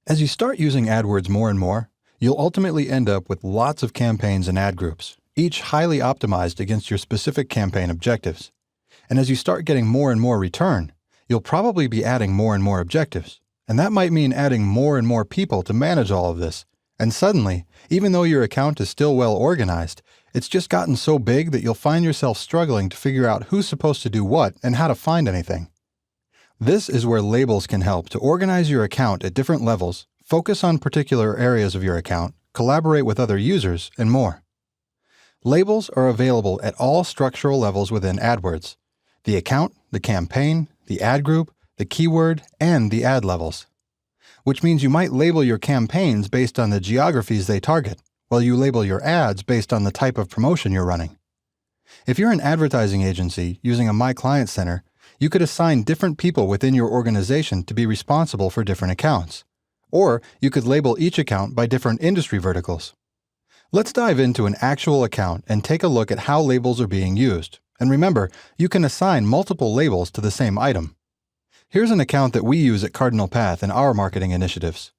As you start using AdWords more and more, you'll ultimately end up with lots of campaigns and ad groups, each highly optimized against your specific campaign objectives. And as you start getting more and more return, you'll probably be adding more and more objectives. And that might mean adding more and more people to manage all of this. And suddenly, even though your account is still well organized, it's just gotten so big that you'll find yourself struggling to figure out who's supposed to do what and how to find anything. This is where labels can help to organize your account at different levels, focus on particular areas of your account, collaborate with other users, and more. Labels are available at all structural levels within AdWords: the account, the campaign, the ad group, the keyword, and the ad levels. Which means you might label your campaigns based on the geographies they target, while you label your ads based on the type of promotion you're running. If you're an advertising agency using a My Client Center, you could assign different people within your organization to be responsible for different accounts. Or you could label each account by different industry verticals. Let's dive into an actual account and take a look at how labels are being used. And remember, you can assign multiple labels to the same item. Here's an account that we use at Cardinal Path in our marketing initiatives.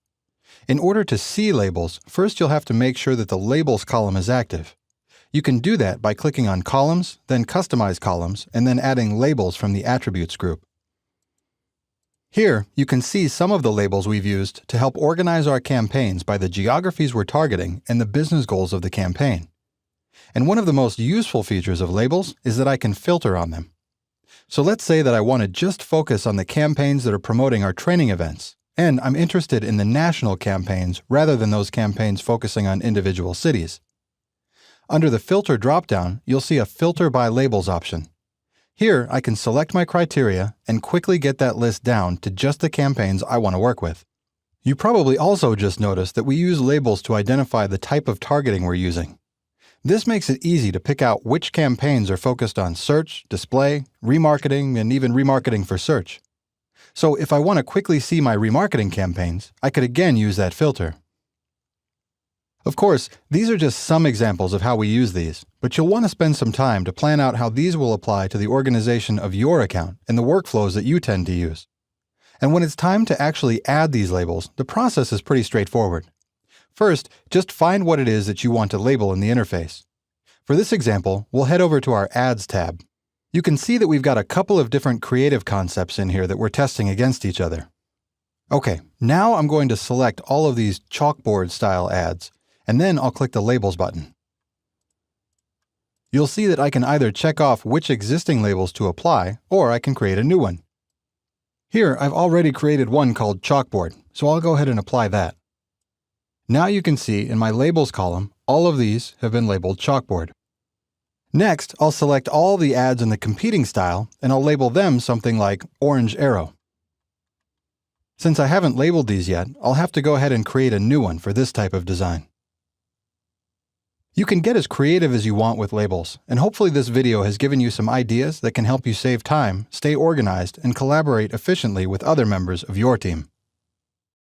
In order to see labels, first you'll have to make sure that the Labels column is active. You can do that by clicking on Columns, then Customize Columns, and then adding Labels from the Attributes group. Here, you can see some of the labels we've used to help organize our campaigns by the geographies we're targeting and the business goals of the campaign. And one of the most useful features of labels is that I can filter on them. So let's say that I want to just focus on the campaigns that are promoting our training events, and I'm interested in the national campaigns rather than those campaigns focusing on individual cities. Under the Filter dropdown, you'll see a Filter by Labels option. Here, I can select my criteria and quickly get that list down to just the campaigns I want to work with. You probably also just noticed that we use labels to identify the type of targeting we're using. This makes it easy to pick out which campaigns are focused on search, display, remarketing, and even remarketing for search. So if I want to quickly see my remarketing campaigns, I could again use that filter. Of course, these are just some examples of how we use these, but you'll want to spend some time to plan out how these will apply to the organization of your account and the workflows that you tend to use. And when it's time to actually add these labels, the process is pretty straightforward. First, just find what it is that you want to label in the interface. For this example, we'll head over to our Ads tab. You can see that we've got a couple of different creative concepts in here that we're testing against each other. Okay, now I'm going to select all of these chalkboard-style ads, and then I'll click the Labels button. You'll see that I can either check off which existing labels to apply, or I can create a new one. Here, I've already created one called Chalkboard, so I'll go ahead and apply that. Now you can see in my Labels column, all of these have been labeled Chalkboard. Next, I'll select all the ads in the competing style, and I'll label them something like Orange Arrow. Since I haven't labeled these yet, I'll have to go ahead and create a new one for this type of design. You can get as creative as you want with labels, and hopefully this video has given you some ideas that can help you save time, stay organized, and collaborate efficiently with other members of your team.